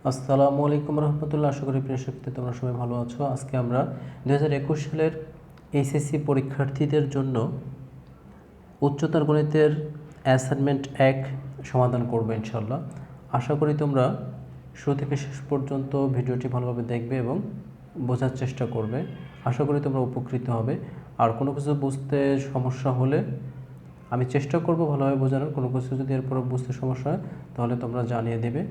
আসসালামু আলাইকুম রহমতুল্লাহ। আশা করি প্রিয় শিক্ষার্থী তোমরা সবাই ভালো আছো। আজকে আমরা 2021 সালের এইচএসসি পরীক্ষার্থীদের জন্য উচ্চতর গণিতের অ্যাসাইনমেন্ট 1 সমাধান করব ইনশাল্লাহ। আশা করি তোমরা শুরু থেকে শেষ পর্যন্ত ভিডিওটি ভালোভাবে দেখবে এবং বোঝার চেষ্টা করবে। আশা করি তোমরা উপকৃত হবে। আর কোনো কিছু বুঝতে সমস্যা হলে আমি চেষ্টা করব ভালোভাবে বোঝানোর। কোনো কিছু যদি এরপর বুঝতে সমস্যা হয় তাহলে তোমরা জানিয়ে দেবে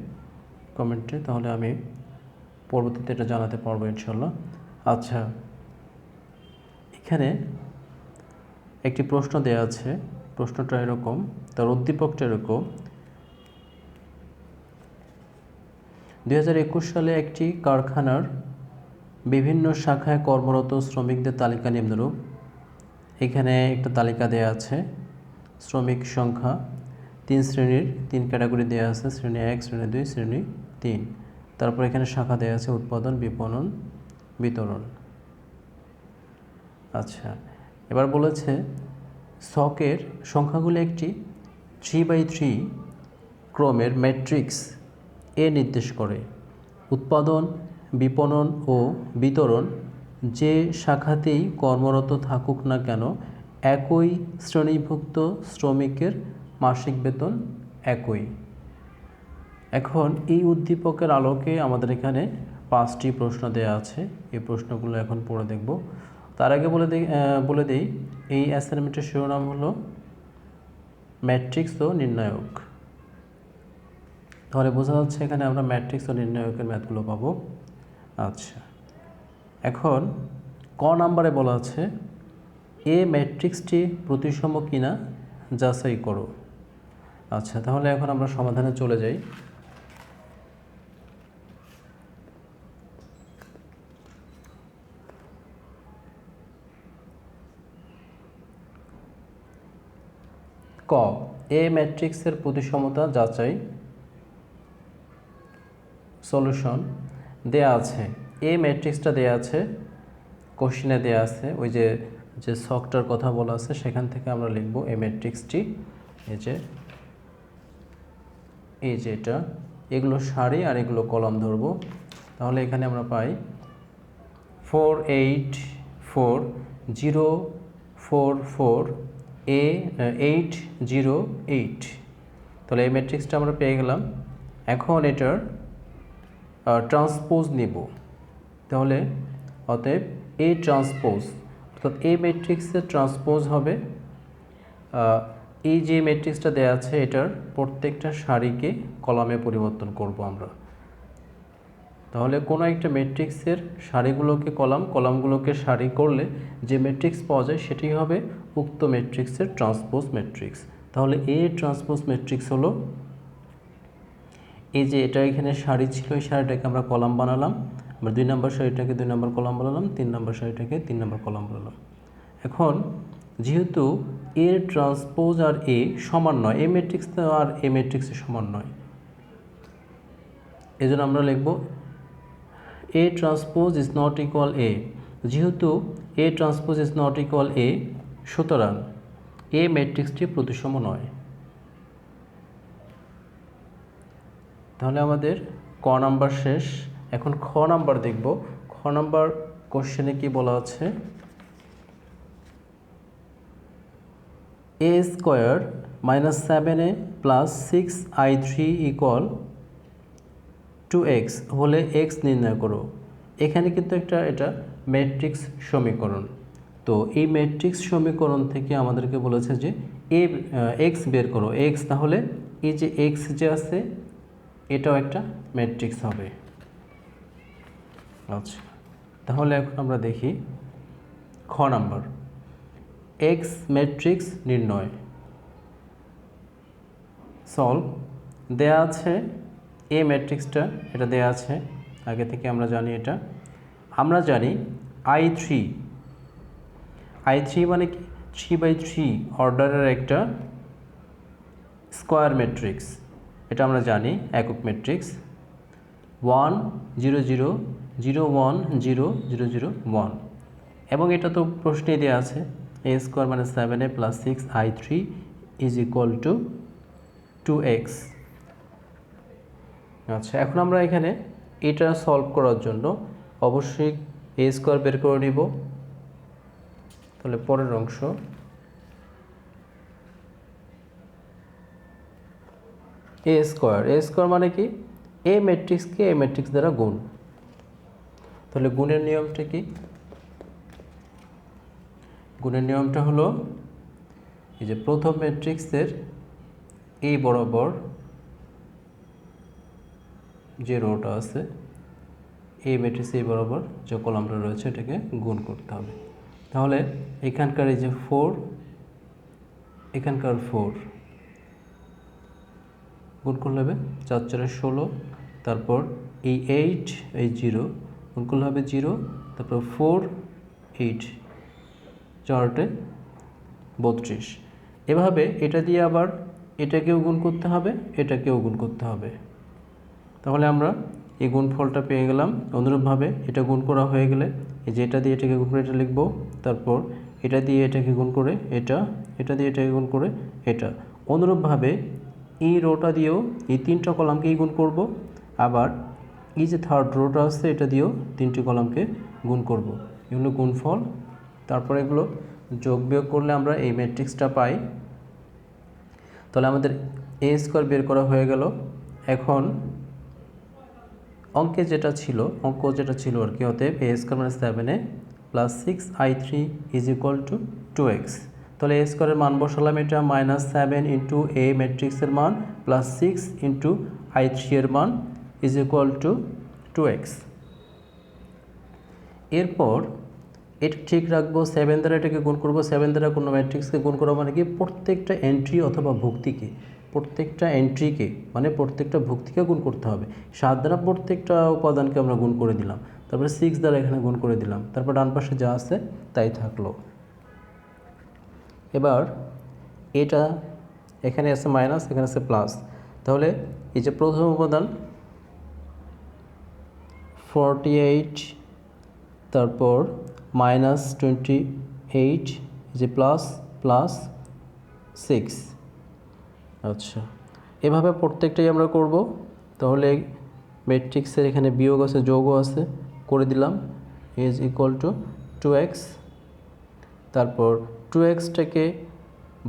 কমেন্টে, তাহলে আমি পরবর্তীতে এটা জানাতে পারবো ইনশাল্লাহ। আচ্ছা, এখানে একটি প্রশ্ন দেওয়া আছে। প্রশ্নটা এরকম, তার উদ্দীপকটা এরকম: 2021 সালে একটি কারখানার বিভিন্ন শাখায় কর্মরত শ্রমিকদের তালিকা নিম্নরূপ। এখানে একটা তালিকা দেওয়া আছে। শ্রমিক সংখ্যা 3 শ্রেণীর, 3 ক্যাটাগরি দেওয়া আছে: শ্রেণী 1, শ্রেণী 2, শ্রেণী 3। তারপর এখানে শাখা দেওয়া আছে: উৎপাদন, বিপণন, বিতরণ। আচ্ছা, এবার বলেছে ছকের সংখ্যাগুলি একটি 3x3 ক্রমের ম্যাট্রিক্স এ নির্দেশ করে। উৎপাদন, বিপণন ও বিতরণ যে শাখাতেই কর্মরত থাকুক না কেন, একই শ্রেণীভুক্ত শ্রমিকের মাসিক বেতন একই। এখন এই উদ্দীপকের আলোকে আমাদের এখানে 5টি প্রশ্ন দেওয়া আছে। এই প্রশ্নগুলো এখন পড়ে দেখব। তার আগে বলে দেই এই অ্যাসাইনমেন্টের শিরোনাম হলো ম্যাট্রিক্স ও নির্ণায়ক। তাহলে বোঝা যাচ্ছে এখানে আমরা ম্যাট্রিক্স ও নির্ণায়কের ম্যাথগুলো পাবো। আচ্ছা, এখন ক নাম্বারে বলা আছে এ ম্যাট্রিক্সটি প্রতিসম কিনা যাচাই করো। আচ্ছা, তাহলে এখন আমরা সমাধানে চলে যাই। ক, এ ম্যাট্রিক্সের প্রতিসমতা যাচাই। সলিউশন দেয়া আছে, এ ম্যাট্রিক্সটা দেয়া আছে, কোশ্চেনে দেয়া আছে। ওই যে ছকটার কথা বলা আছে সেখান থেকে আমরা লিখব এ ম্যাট্রিক্সটি। এই যে এটা, এগুলো সারি আর এগুলো কলাম ধরব। তাহলে এখানে আমরা পাই 4 8 4 0 4 4 8 0 8। তাহলে এই ম্যাট্রিক্সটা আমরা পেয়ে গেলাম। এখন এটার ট্রান্সপোজ নিব। তাহলে অতএব এ ট্রান্সপোজ, অর্থাৎ এই ম্যাট্রিক্সের ট্রান্সপোজ হবে এই যে ম্যাট্রিক্সটা দেওয়া আছে এটার প্রত্যেকটা সারিকে কলামে পরিবর্তন করব আমরা। তাহলে কোনো একটা ম্যাট্রিক্সের সারিগুলোকে কলাম, কলামগুলোকে সারি করলে যে ম্যাট্রিক্স পাওয়া যায় সেটি হবে উক্ত ম্যাট্রিক্সের ট্রান্সপোজ ম্যাট্রিক্স। তাহলে এ ট্রান্সপোজ ম্যাট্রিক্স হলো এই যে এটা এখানে সারি ছিল, এই সারিটাকে আমরা কলাম বানালাম। আমরা 2 নম্বর সারিটাকে 2 নম্বর কলাম বানালাম, 3 নম্বর সারিটাকে 3 নম্বর কলাম বানালাম। এখন যেহেতু এর ট্রান্সপোজ আর এ সমান নয়, এ ম্যাট্রিক্স আর এ ম্যাট্রিক্সের সমান নয়, এই জন্য আমরা লিখব A transpose is not equal A. যেহেতু A transpose is not equal A, সুতরাং এ ম্যাট্রিক্সটি প্রতিসম নয়। তাহলে আমাদের ক নাম্বার শেষ। এখন খ নাম্বার দেখব। খ নাম্বার কোশ্চেনে কি বলা আছে? a square minus 7a plus 6i3 equal 2x হলে x নির্ণয় করো। এখানে কিন্তু এটা ম্যাট্রিক্স সমীকরণ। তো এই ম্যাট্রিক্স সমীকরণ থেকে আমাদেরকে বলেছে যে x বের করো। x, তাহলে এই যে x যে আছে এটাও একটা ম্যাট্রিক্স হবে। আচ্ছা, তাহলে এখন আমরা দেখি খ নাম্বার, এক্স ম্যাট্রিক্স নির্ণয়। সলভ দেয়া আছে এ ম্যাট্রিক্সটা, এটা দেয়া আছে আগে থেকে আমরা জানি। এটা আমরা জানি i3 মানে কি 3x3 অর্ডারের একটা স্কোয়ার ম্যাট্রিক্স, এটা আমরা জানি একক ম্যাট্রিক্স। 1 0 0 0 1 0 0 0 1, এবং এটা তো প্রশ্নেই দেওয়া আছে a স্কোয়ার মানে 7a plus 6i3 is equal two 2x। আচ্ছা, এখন আমরা এখানে এটা সলভ করার জন্য অবশ্যই এ স্কোয়ার বের করে নিব। তাহলে পরের অংশ এ স্কোয়ার মানে কি এ ম্যাট্রিক্সকে এ ম্যাট্রিক্স দ্বারা গুণ। তাহলে গুণের নিয়মটা কি? গুণের নিয়মটা হলো এই যে প্রথম ম্যাট্রিক্সের এই বরাবর যে রোটা আছে এই ম্যাট্রিক্স এই বরাবর যে কলামটা রয়েছে এটাকে গুণ করতে হবে। তাহলে এখানকার এই যে 4 এখানকার 4 গুণ করলে হবে 4 4 16, তারপর এই 8 এই 0 গুণ করলে হবে 0, তারপর 4 8 4 32। এভাবে এটা দিয়ে আবার এটাকেও গুণ করতে হবে, এটাকেও গুণ করতে হবে। তাহলে আমরা এই গুণফলটা পেয়ে গেলাম। অনুরূপভাবে এটা গুণ করা হয়ে গেলে এই যে এটা দিয়ে এটাকে গুণ করে এটা লিখব, তারপর এটা দিয়ে এটাকে গুণ করে এটা দিয়ে এটাকে গুণ করে এটা। অনুরূপভাবে এই রোটা দিয়েও এই তিনটা কলামকেই গুণ করব, আবার এই যে থার্ড রোটা আছে এটা দিয়েও তিনটি কলামকে গুণ করব। এগুলো গুণফল। তারপর এগুলো যোগ বিয়োগ করলে আমরা এই ম্যাট্রিক্সটা পাই। তাহলে আমাদের এ স্কোয়ার বের করা হয়ে গেল। এখন অঙ্ক যেটা ছিল আর কি, অতএব এ স্কোয়ার মানে 7a plus 6i3 is equal two 2x। তাহলে এ স্কোয়ারের মান বসালাম, এটা -7 ইন্টু এ ম্যাট্রিক্সের মান প্লাস 6 ইন্টু i3 এর মান ইজ ইকুয়াল টু 2x। এরপর এটা ঠিক রাখবো, 7 দ্বারা এটাকে গুণ করবো। 7 দ্বারা কোনো ম্যাট্রিক্সকে গুণ করা মানে কি প্রত্যেকটা এন্ট্রি অথবা ভুক্তিকে, প্রত্যেকটা এন্ট্রিকে মানে প্রত্যেকটা ভুক্তিকে গুণ করতে হবে। 7 দ্বারা প্রত্যেকটা উপাদানকে আমরা গুণ করে দিলাম, তারপরে 6 দ্বারা এখানে গুণ করে দিলাম, তারপর ডান পাশে যা আছে তাই থাকলো। এবার এটা এখানে আছে মাইনাস, এখানে আছে প্লাস। তাহলে এই যে প্রথম উপাদান 48, তারপর -28 যে প্লাস 6। আচ্ছা, এভাবে প্রত্যেকটাই আমরা করব। তাহলে ম্যাট্রিক্সের এখানে বিয়োগ আছে, যোগও আছে, করে দিলাম ইজ ইকুয়াল টু 2x। তারপর 2xটাকে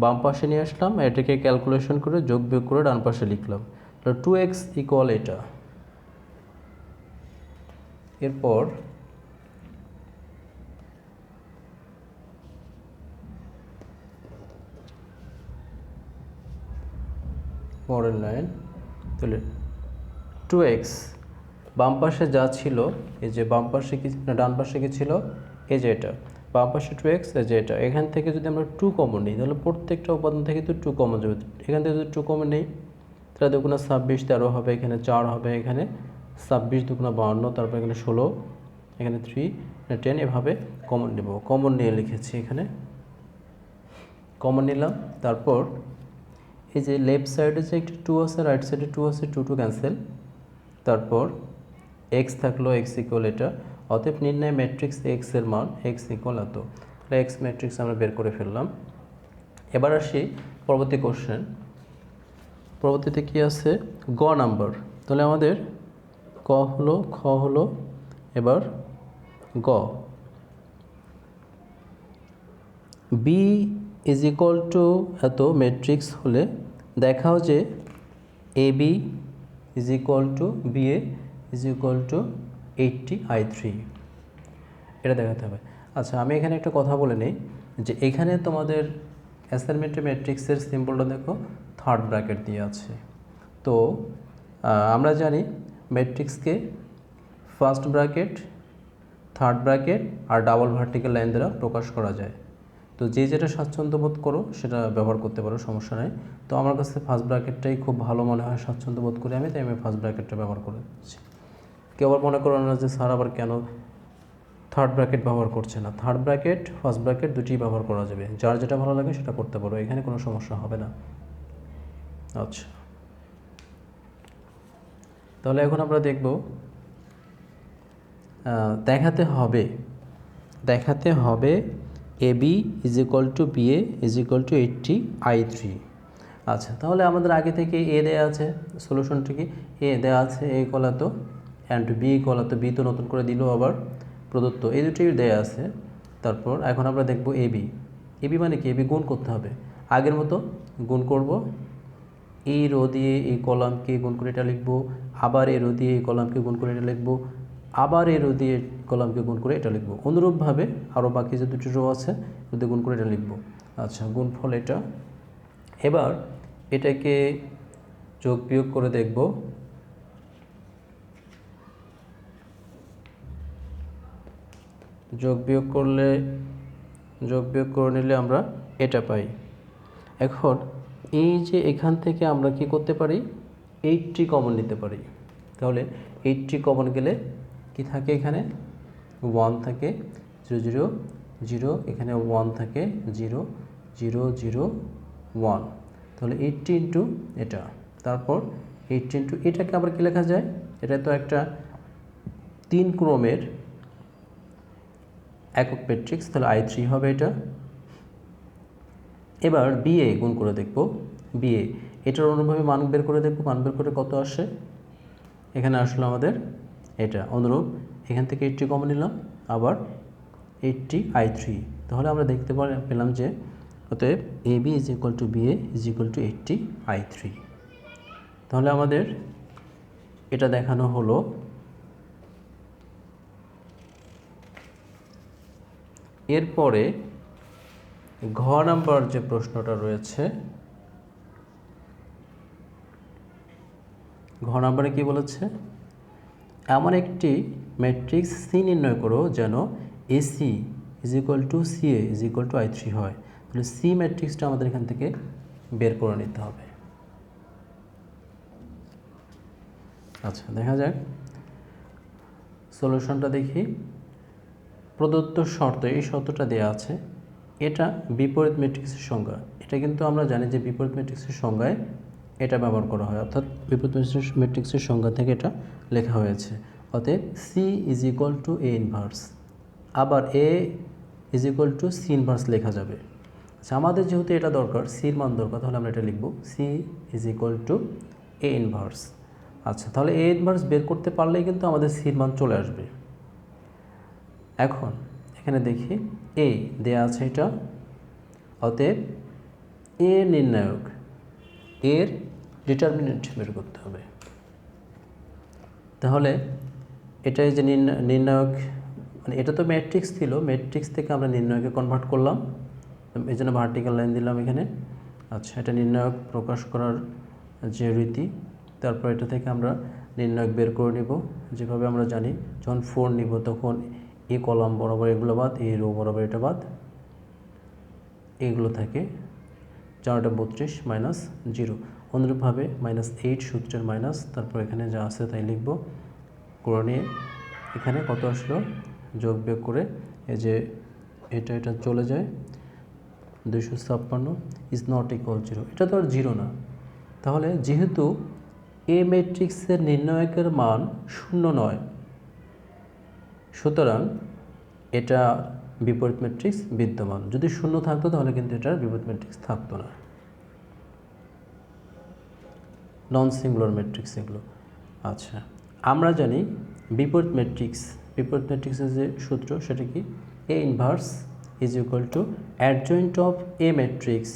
বাম পাশে নিয়ে আসলাম, এটাকে ক্যালকুলেশন করে যোগ বিয়োগ করে ডান পাশে লিখলাম। তাহলে 2x ইকুয়াল এটা। এরপর পরের লাইন, তাহলে 2x বাম পাশে যা ছিল, এই যে বাম পাশে কি না ডান পাশে কি ছিল, এই যে এটা বাম পাশে 2x, এই যে এটা। এখান থেকে যদি আমরা 2 কমন নিই তাহলে প্রত্যেকটা উপাদান থেকে তো 2 কমন যাবে। এখান থেকে যদি 2 কমন নিই তাহলে দেখুন 26 13 হবে, এখানে 4 হবে, এখানে 26 দুগুণা 52, তারপর এখানে 16, এখানে 3 10, এভাবে কমন নেব। কমন নিয়ে লিখেছি, এখানে কমন নিলাম। তারপর এই যে লেফট সাইডে যে একটা 2 আছে, রাইট সাইডে 2 আছে, 2 ক্যান্সেল। তারপর x থাকলো, x ইকুয়াল এটা। অতএব নির্ণয় ম্যাট্রিক্স x এর মান x ইকুয়াল এত। তাহলে x ম্যাট্রিক্স আমরা বের করে ফেললাম। এবার আসি পরবর্তী কোশ্চেন। পরবর্তীতে কি আছে, গ নাম্বার। তাহলে আমাদের ক হলো, খ হলো, এবার গ। বি ইজ ইকুয়াল টু এত ম্যাট্রিক্স হলে দেখাও যে A B is equal to B A is equal to 80i3, এটা দেখাতে হবে। আচ্ছা, আমি এখানে একটা কথা বলে নিই যে এখানে তোমাদের অ্যাসাইনমেন্টের ম্যাট্রিক্সের সিম্বলটা দেখো থার্ড ব্র্যাকেট দিয়ে আছে। তো আমরা জানি ম্যাট্রিক্সকে ফার্স্ট ব্র্যাকেট, থার্ড ব্র্যাকেট আর ডাবল ভার্টিক্যাল লাইন দ্বারা প্রকাশ করা যায়। তো যে যেটা স্বাচ্ছন্দ্য বোধ করো সেটা ব্যবহার করতে পারো, সমস্যা নেই। তো আমার কাছে ফার্স্ট ব্র্যাকেটটাই খুব ভালো মনে হয়, স্বাচ্ছন্দ্য বোধ করি আমি, তাই আমি ফার্স্ট ব্র্যাকেটটা ব্যবহার করেছি। কেউ আবার মনে করো না যে স্যার আবার কেন থার্ড ব্র্যাকেট ব্যবহার করছে না। থার্ড ব্র্যাকেট ফার্স্ট ব্র্যাকেট দুটিই ব্যবহার করা যাবে, যার যেটা ভালো লাগে সেটা করতে পারো, এখানে কোনো সমস্যা হবে না। আচ্ছা, তাহলে এখন আমরা দেখব দেখাতে হবে A B is equal to B A is equal to 80i3। আচ্ছা, তাহলে আমাদের আগে থেকে এ দেয়া আছে, সলিউশনটা কি এ দেয়া আছে, এ কলাতো অ্যান্ড বি কলাতো, বি তো নতুন করে দিল আবার প্রদত্ত, এই দুটোই দেয়া আছে। তারপর এখন আমরা দেখব এবি। এবি মানে কি, এবি গুণ করতে হবে, আগের মতো গুণ করব। এই রো দিয়ে এই কলামকে গুণ করে এটা লিখব, আবার এই রো দিয়ে এই কলামকে গুণ করে এটা লিখব, আবার এই রো দিয়ে কলামকে গুণ করে এটা লিখব। অনুরূপভাবে আরও বাকি যে দুটি রো আছে ওদের গুণ করে এটা লিখব। আচ্ছা, গুণফল এটা। এবার এটাকে যোগ বিয়োগ করে দেখব। যোগ বিয়োগ করে নিলে আমরা এটা পাই। এখন এই যে এখান থেকে আমরা কি করতে পারি, 80 কমন নিতে পারি। তাহলে 80 কমন গেলে কি থাকে, এখানে 1 থাকে, 0 0 0, এখানে 1 থাকে, 0 0 0 1। তাহলে 80 ইন্টু এটা, তারপর 80 ইন্টু এটাকে আবার কি লেখা যায়, এটা তো একটা 3 ক্রমের একক ম্যাট্রিক্স, তাহলে I3 হবে এটা। এবার বিএ গুণ করে দেখব, বিএ এটার অনুরূপভাবে মান বের করে দেখব, মান বের করে কত আসে, এখানে আসলো আমাদের এটা অনুরূপ, এখান থেকে 80 কমন নিলাম, আবার 80 I3। তাহলে আমরা দেখতে পেলাম যে অতএব AB is equal two BA is equal two 80 I3। তাহলে আমাদের এটা দেখানো হলো। এরপরে ঘ নাম্বার যে প্রশ্নটা রয়েছে, ঘ নাম্বারে কি বলেছে, এমন একটি ম্যাট্রিক্স সি নির্ণয় করো যেন AC is equal two CA is equal two I3 হয়। তাহলে সি ম্যাট্রিক্সটা আমাদের এখান থেকে বের করে নিতে হবে। আচ্ছা, দেখা যাক সলিউশনটা দেখি। প্রদত্ত শর্ত, এই শর্তটা দেওয়া আছে, এটা বিপরীত ম্যাট্রিক্সের সংজ্ঞা। এটা কিন্তু আমরা জানি যে বিপরীত ম্যাট্রিক্সের সংজ্ঞায় এটা ব্যবহার করা হয়, অর্থাৎ বিপরীত ম্যাট্রিক্সের সংজ্ঞা থেকে এটা লেখা হয়েছে। অতএব C is equal to A inverse, আবার A is equal to C inverse লেখা যাবে। আচ্ছা, আমাদের যেহেতু এটা দরকার, সির মান দরকার, তাহলে আমরা এটা লিখব C is equal to A inverse. আচ্ছা, তাহলে এ ইনভার্স বের করতে পারলেই কিন্তু আমাদের সির মান চলে আসবে। এখন এখানে দেখি এ দেয়া আছে এটা, অতএব এ নির্ণায়ক, এর ডিটারমিনেন্ট বের করতে হবে। তাহলে এটাই যে নির্ণায়ক, মানে এটা তো ম্যাট্রিক্স ছিল, ম্যাট্রিক্স থেকে আমরা নির্ণায়কে কনভার্ট করলাম, এই জন্য ভার্টিক্যাল লাইন দিলাম এখানে। আচ্ছা, এটা নির্ণায়ক প্রকাশ করার যে রীতি, তারপর এটা থেকে আমরা নির্ণায়ক বের করে নিব। যেভাবে আমরা জানি, যখন 4 নিব তখন এ কলাম বরাবর এগুলো বাদ, এই রো বরাবর এটা বাদ, এগুলো থাকে 4টা 32 মাইনাস 0। অনুরূপভাবে -8 সূত্রের মাইনাস, তারপর এখানে যা আছে তাই লিখব, করে নিয়ে এখানে কত আসলো যোগ বিয়োগ করে, এই যে এটা চলে যায়, 256 ইজ নট ইকুয়াল 0। এটা তো আর 0 না। তাহলে যেহেতু এ ম্যাট্রিক্সের নির্ণায়কের মান 0 নয়, সুতরাং এটা বিপরীত ম্যাট্রিক্স বিদ্যমান। যদি 0 থাকতো তাহলে কিন্তু এটার বিপরীত ম্যাট্রিক্স থাকতো না, নন সিঙ্গুলার ম্যাট্রিক্স এগুলো। আচ্ছা, আমরা জানি বিপরীত ম্যাট্রিক্সের যে সূত্র সেটা কি, A inverse is equal to adjoint of A matrix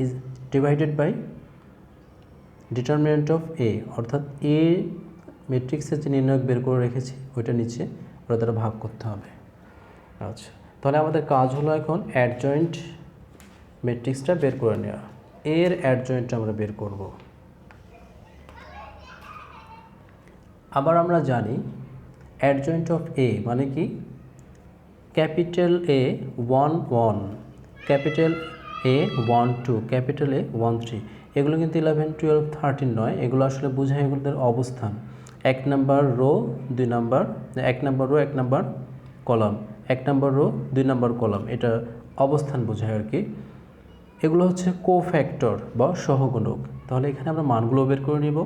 is divided by determinant of A, অর্থাৎ এ ম্যাট্রিক্সের যে নির্ণায়ক বের করে রেখেছি ওইটা নিচে ওটা দ্বারা ভাগ করতে হবে। আচ্ছা, তাহলে আমাদের কাজ হলো এখন অ্যাডজয়েন্ট ম্যাট্রিক্সটা বের করে নেওয়া। এর অ্যাডজয়েন্টটা আমরা বের করব। আবার আমরা জানি অ্যাডজয়েন্ট অফ এ মানে কি, capital A 1 1, capital A 1 2, capital A 1 3। এগুলো কিন্তু 11 12 13 নয়, এগুলো আসলে বোঝায় এগুলোদের অবস্থান। 1 number rho 2 number, 1 number rho 1 number column, 1 number rho 2 number column, এটা অবস্থান বোঝায় আর কি। এগুলো হচ্ছে কোফ্যাক্টর বা সহগুণক। তাহলে এখানে আমরা মানগুলো বের করে নিব।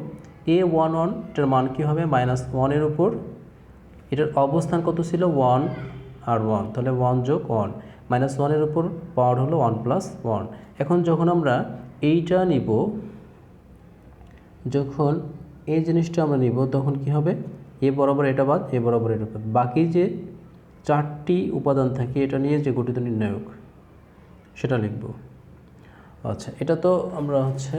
এ 1 1, এটার মান কী হবে, -1 এর উপর এটার অবস্থান কত ছিল, 1 আর 1, তাহলে 1 যোগ 1, -1 এর উপর পাওয়ার হলো 1 + 1। এখন যখন আমরা এইটা নিব যখন এই জিনিসটা আমরা নিব তখন কি হবে, এ বরাবর এটা বাদ, এ বরাবর এটা বাদ, বাকি যে 4টি উপাদান থাকে এটা নিয়ে যে গঠিত নির্ণায়ক সেটা লিখব। আচ্ছা, এটা তো আমরা হচ্ছে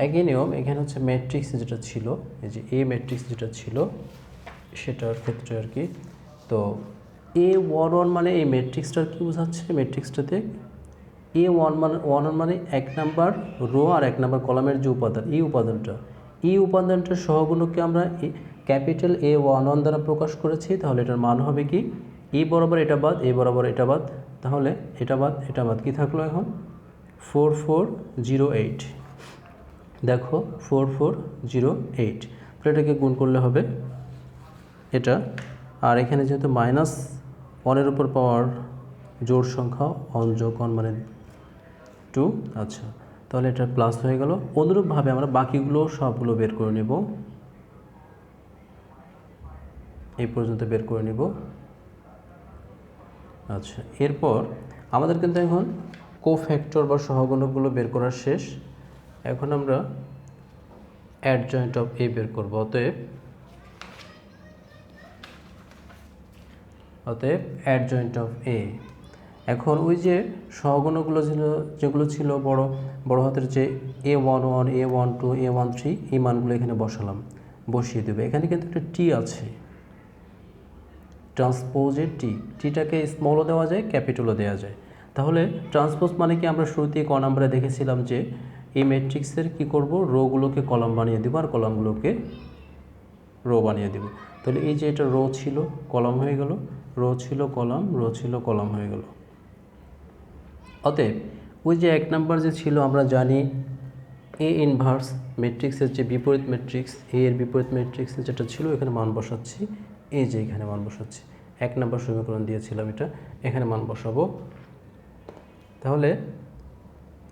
একই নিয়ম। এখানে হচ্ছে ম্যাট্রিক্স যেটা ছিল, এই যে এ ম্যাট্রিক্স যেটা ছিল সেটার ক্ষেত্রে আর কি। তো A11 মানে এই ম্যাট্রিক্সটার কি বোঝাচ্ছে, ম্যাট্রিক্সটাতে A1 মানে 1 মানে 1 নাম্বার রো আর 1 নাম্বার কলামের যে উপাদান, এই উপাদানটার সহগুণকে আমরা ক্যাপিটাল A11 দ্বারা প্রকাশ করেছি। তাহলে এটার মান হবে কি, এ বরাবর এটা বাদ, এ বরাবর এটা বাদ, তাহলে এটা বাদ এটা বাদ, কি থাকলো এখন 4408। দেখো 4408, তো এটাকে গুণ করলে হবে এটা। আর এখানে যেহেতু -1-এর উপর পাওয়ার জোড় সংখ্যা, অন যোগ অন মানে 2, আচ্ছা তাহলে এটা প্লাস হয়ে গেল। অনুরূপভাবে আমরা বাকিগুলো সবগুলো বের করে নেব, এই পর্যন্ত বের করে নেব। আচ্ছা, এরপর আমাদের কিন্তু এখন কোফ্যাক্টর বা সহগুণকগুলো বের করা শেষ। এখন আমরা অ্যাডজয়েন্ট অফ এ বের করব। অতএব অ্যাডজয়েন্ট অফ এ। এখন ওই যে সহগুণকগুলো যেগুলো ছিল বড় হাতের, যে A11, A12, A13, এই মানগুলো এখানে বসিয়ে দেবে। এখানে কিন্তু একটা টি আছে, ট্রান্সপোজের টিটাকে স্মলও দেওয়া যায়, ক্যাপিটালও দেওয়া যায়। তাহলে ট্রান্সপোজ মানে কি, আমরা শুরুতেই ক নাম্বারে দেখেছিলাম যে এই ম্যাট্রিক্সের কি করব, রোগুলোকে কলাম বানিয়ে দেবো আর কলামগুলোকে রো বানিয়ে দেব। তাহলে এই যে এটা রো ছিল কলাম হয়ে গেল, রো ছিল কলাম, রো ছিল কলাম হয়ে গেল। অতএব ওই যে 1 নাম্বার যে ছিল, আমরা জানি এ ইনভার্স ম্যাট্রিক্সের যে বিপরীত ম্যাট্রিক্স, এ এর বিপরীত ম্যাট্রিক্সের যেটা ছিল এখানে মান বসাচ্ছি, এই যে এখানে মান বসাচ্ছি। 1 নাম্বার সমীকরণ দিয়েছিলাম এটা, এখানে মান বসাবো। তাহলে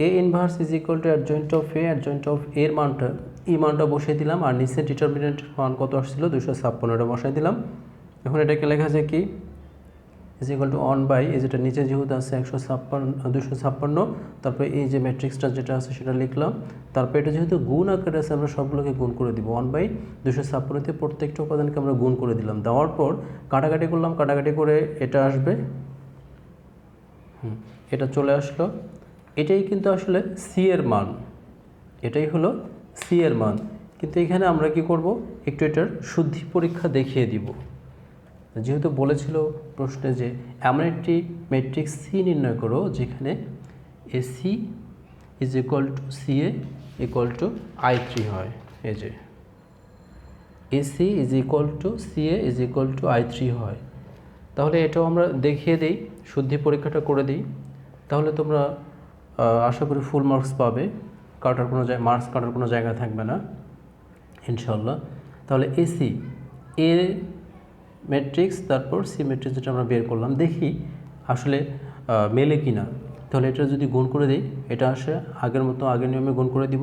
A inverse is equal to adjoint of A, adjoint of এর মানটা, এই মানটা বসিয়ে দিলাম। আর নিচে ডিটারমিনেন্টের মান কত আসছিল, 256, এটা বসাই দিলাম। এখন এটাকে লেখা যায় কি, ইজ ইকুয়াল টু 1 বাই, এই যেটা নিচে যেহেতু আছে 256, তারপরে এই যে ম্যাট্রিক্সটা যেটা আছে সেটা লিখলাম। তারপর এটা যেহেতু গুণ আকারে আছে, আমরা সবগুলোকে গুণ করে দিব। 1 বাই 256 প্রত্যেকটা উপাদানকে আমরা গুণ করে দিলাম। দেওয়ার পর কাটাকাটি করলাম, কাটাকাটি করে এটা আসবে, এটা চলে আসলো। এটাই কিন্তু আসলে সি এর মান, এটাই হলো সি এর মান। কিন্তু এখানে আমরা কি করব, একটু এটার শুদ্ধি পরীক্ষা দেখিয়ে দিব। যেহেতু বলেছিল প্রশ্নে যে এমন একটি ম্যাট্রিক্স সি নির্ণয় করো যেখানে AC is equal two CA equal to I3 হয়। এই যে AC is equal two CA is equal two I3 হয়। তাহলে এটাও আমরা দেখিয়ে দিই, শুদ্ধি পরীক্ষাটা করে দিই। তাহলে তোমরা আশা করি ফুল মার্কস পাবে, মার্কস কাটার কোনো জায়গা থাকবে না ইনশাল্লাহ। তাহলে এসি এ ম্যাট্রিক্স, তারপর সি ম্যাট্রিক্স যেটা আমরা বের করলাম, দেখি আসলে মেলে কি না। তাহলে এটা যদি গুণ করে দিই, এটা আসে আগের মতো, আগের নিয়মে গুণ করে দিব।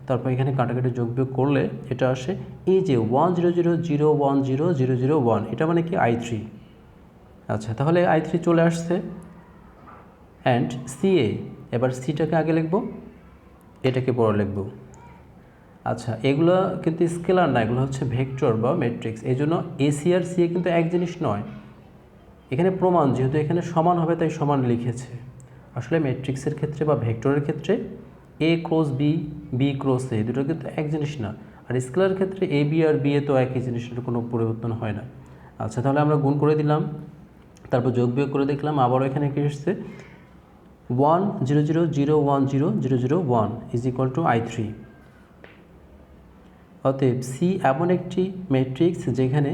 তারপর এখানে কাটাকাটি যোগ বিয়োগ করলে এটা আসে এই যে 100010001, এটা মানে কি I3। আচ্ছা, তাহলে I3 চলে আসছে। অ্যান্ড সিএ, এবার সিটাকে আগে লিখব, এটাকে পরে লিখব। আচ্ছা, এগুলো কিন্তু স্কেলার না, এগুলো হচ্ছে ভেক্টর বা ম্যাট্রিক্স। এই জন্য এসি আর সিএ কিন্তু এক জিনিস নয়। এখানে প্রমাণ, যেহেতু এখানে সমান হবে তাই সমান লিখেছে। আসলে ম্যাট্রিক্সের ক্ষেত্রে বা ভেক্টরের ক্ষেত্রে এ ক্রস বি, বি ক্রস এ, দুটো কিন্তু এক জিনিস না। আর স্কেলার ক্ষেত্রে A B R B A তো একই জিনিসের, কোনো পরিবর্তন হয় না। আচ্ছা, তাহলে আমরা গুণ করে দিলাম, তারপর যোগ বিয়োগ করে দেখলাম, আবারও এখানে কি এসছে 100010001 ইজ ইকুয়াল টু I3। অতএব সি এমন একটি ম্যাট্রিক্স যেখানে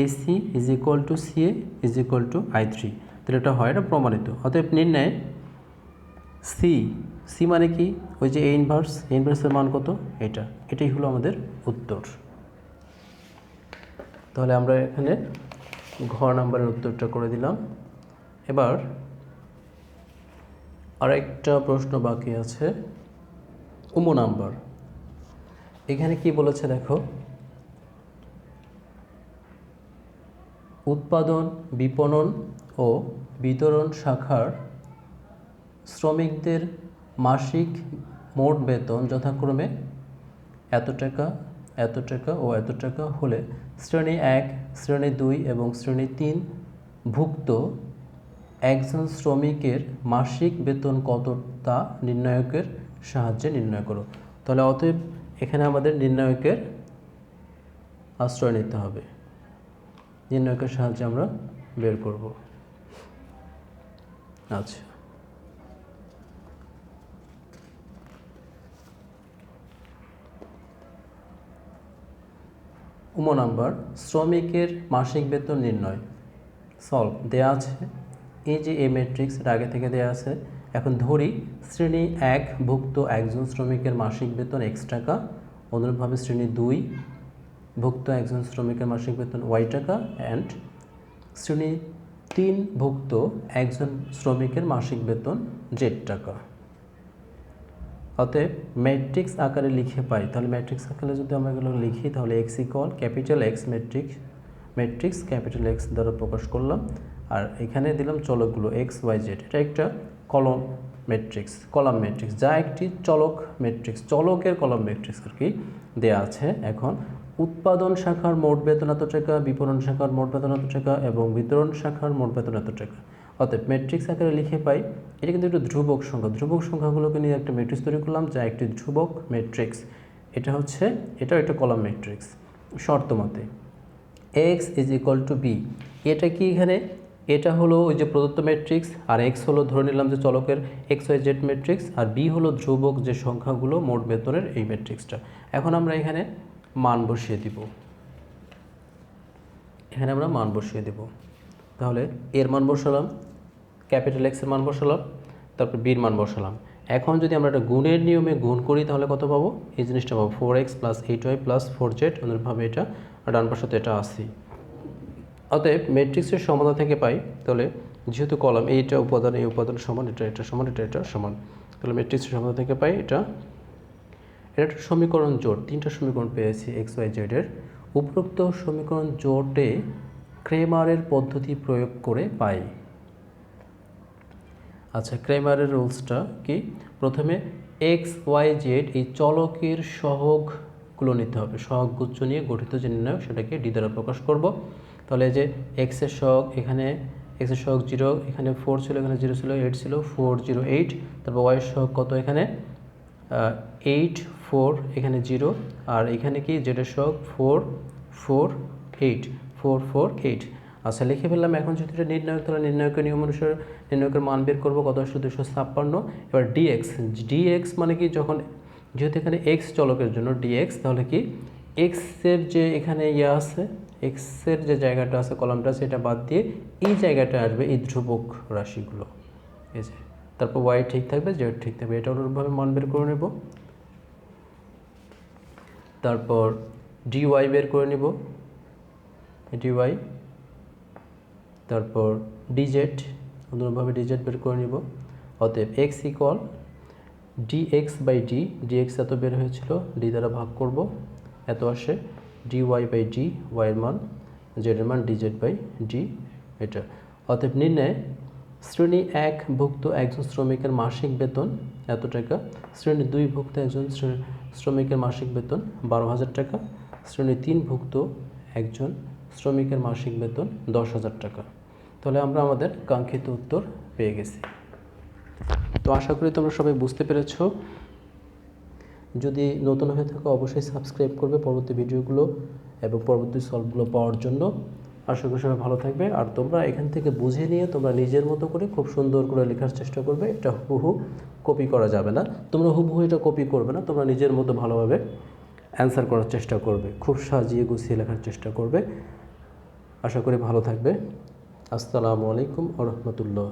AC is equal two CA is equal two I3। তাহলে এটা হয়, এটা প্রমাণিত। অতএব নির্ণয় সি মানে কি, ওই যে এ ইনভার্সের মান কত, এটাই হলো আমাদের উত্তর। তাহলে আমরা এখানে ঘ নাম্বারের উত্তরটা করে দিলাম। এবার আরেকটা প্রশ্ন বাকি আছে, উম নাম্বার। এখানে কি বলেছে দেখো, উৎপাদন, বিপণন ও বিতরণ শাখার শ্রমিকদের মাসিক মোট বেতন যথাক্রমে এত টাকা, এত টাকা ও এত টাকা হলে শ্রেণী 1, শ্রেণী 2 এবং শ্রেণী 3 ভুক্ত একজন শ্রমিকের মাসিক বেতন কত তা নির্ণায়কের সাহায্যে নির্ণয় করো। তাহলে অতএব এখানে আমাদের নির্ণায়কের আশ্রয় নিতে হবে, নির্ণায়কের সাহায্যে আমরা বের করব। আচ্ছা, নাম্বার শ্রমিকের মাসিক বেতন নির্ণয়। সলভ দেয়া আছে, এই যে এ ম্যাট্রিক্স এর আগে থেকে দেয়া আছে। এখন ধরি শ্রেণী 1 ভুক্ত একজন শ্রমিকের মাসিক বেতন x টাকা, অনুরূপভাবে শ্রেণী 2 ভুক্ত একজন শ্রমিকের মাসিক বেতন y টাকা অ্যান্ড শ্রেণী 3 ভুক্ত একজন শ্রমিকের মাসিক বেতন z টাকা। অতএব ম্যাট্রিক্স আকারে লিখে পাই, তাহলে ম্যাট্রিক্স আকারে যদি আমরা এগুলো লিখি তাহলে x equal capital X matrix capital X দ্বারা প্রকাশ করলাম, আর এখানে দিলাম চলকগুলো x y z। এটা একটা কলাম ম্যাট্রিক্স যা একটি চলক ম্যাট্রিক্স, চলকের কলাম ম্যাট্রিক্স আর কি দেয়া আছে। এখন উৎপাদন শাখার মোট বেতন এত টাকা, বিপণন শাখার মোট বেতন এত টাকা এবং বিতরণ শাখার মোট বেতন এত টাকা। অতএব ম্যাট্রিক্স আকারে লিখে পাই। এটা কিন্তু একটা ধ্রুবক সংখ্যাগুলোকে নিয়ে একটা ম্যাট্রিক্স তৈরি করলাম যা একটি ধ্রুবক ম্যাট্রিক্স। এটা একটা কলাম ম্যাট্রিক্স শর্ত মতে x is equal to B. এটা কি এখানে, এটা হলো ওই যে প্রদত্ত ম্যাট্রিক্স, আর x হলো ধরে নিলাম যে চলকের x y z ম্যাট্রিক্স, আর b হলো ধ্রুবক যে সংখ্যাগুলো মোট বেতনের এই ম্যাট্রিক্সটা। এখন আমরা এখানে মান বসিয়ে দিব, তাহলে এর মান বসালাম, ক্যাপিটাল X এর মান বসালাম, তারপর বির মান বসালাম। এখন যদি আমরা একটা গুণের নিয়মে গুণ করি তাহলে কত পাবো, এই জিনিসটা পাবো 4x + 8y + 4z, অনুরূপভাবে এটা আর ডান পাশে এটা আসি। অতএব ম্যাট্রিক্সের সমাধান থেকে পাই, তাহলে যেহেতু কলাম এইটা উপাদান এই উপাদান সমান, এটা সমান, এটা সমান, তাহলে ম্যাট্রিক্সের সমাধান থেকে পাই এটা একটা সমীকরণ জোট, 3টা সমীকরণ পেয়েছি x y z এর। উপরোক্ত সমীকরণ জোটে ক্রেমারের পদ্ধতি প্রয়োগ করে পাই। আচ্ছা, ক্রেমারের রুলসটা কি, প্রথমে x y z এই চলকের সহগগুলো নিতে হবে, সহগ গুচ্ছ নিয়ে গঠিত যে নির্ণায়ক সেটাকে ডি দ্বারা প্রকাশ করব। তাহলে যে x এর সহগ, এখানে x এর সহগ 0, এখানে 4 ছিল, এখানে 0 ছিল, 8 ছিল, 4 0 8। তারপর y এর সহগ কত, এখানে 8 4, এখানে 0, আর এখানে কি z এর সহগ 4 4 8 4 4 8। আচ্ছা, লিখে ফেললাম। এখন যদি এটা নির্ণায়ক, তাহলে নির্ণায়কের নিয়ম অনুসারে নির্ণায়কের মান বের করবো, কত আসলে 256। এবার dx মানে কি, যখন যেহেতু এখানে x চলকের জন্য dx, তাহলে কি x এর যে এখানে আছে, x এর যে জায়গাটা আছে কলামটা আছে, এটা বাদ দিয়ে এই জায়গাটা আসবে এই ধ্রুবক রাশিগুলো, এই যে, তারপর y ঠিক থাকবে, z ঠিক থাকবে, এটা অনুরূপভাবে মান বের করে নেব। তারপর dy বের করে নিব, dy, তারপর dz, অনুরূপভাবে dz বের করে নিব। অতএব x ইকুয়াল dx/d, dx এত বের হয়েছিল, d দ্বারা ভাগ করব, এত আসে, dy/d, y এর মান, z এর মান dz/d এটা। অতএব নির্ণয় শ্রেণী 1 ভুক্ত একজন শ্রমিকের মাসিক বেতন এত টাকা, শ্রেণী 2 ভুক্ত একজন শ্রমিকের মাসিক বেতন 12,000 টাকা, শ্রেণী 3 ভুক্ত একজন শ্রমিকের মাসিক বেতন 10,000 টাকা। তাহলে আমরা আমাদের কাঙ্ক্ষিত উত্তর পেয়ে গেছি। তো আশা করি তোমরা সবাই বুঝতে পেরেছো। যদি নতুন হয়ে থাকো অবশ্যই সাবস্ক্রাইব করবে পরবর্তী ভিডিওগুলো এবং পরবর্তী সলভগুলো পাওয়ার জন্য। আশা করি সবাই ভালো থাকবে। আর তোমরা এখান থেকে বুঝে নিয়ে তোমরা নিজের মতো করে খুব সুন্দর করে লেখার চেষ্টা করবে। এটা হুবহু কপি করা যাবে না, তোমরা হুবহু এটা কপি করবে না, তোমরা নিজের মতো ভালোভাবে অ্যান্সার করার চেষ্টা করবে, খুব সাজিয়ে গুছিয়ে লেখার চেষ্টা করবে। আশা করি ভালো থাকবে। আসসালামু আলাইকুম ওয়া রাহমাতুল্লাহ।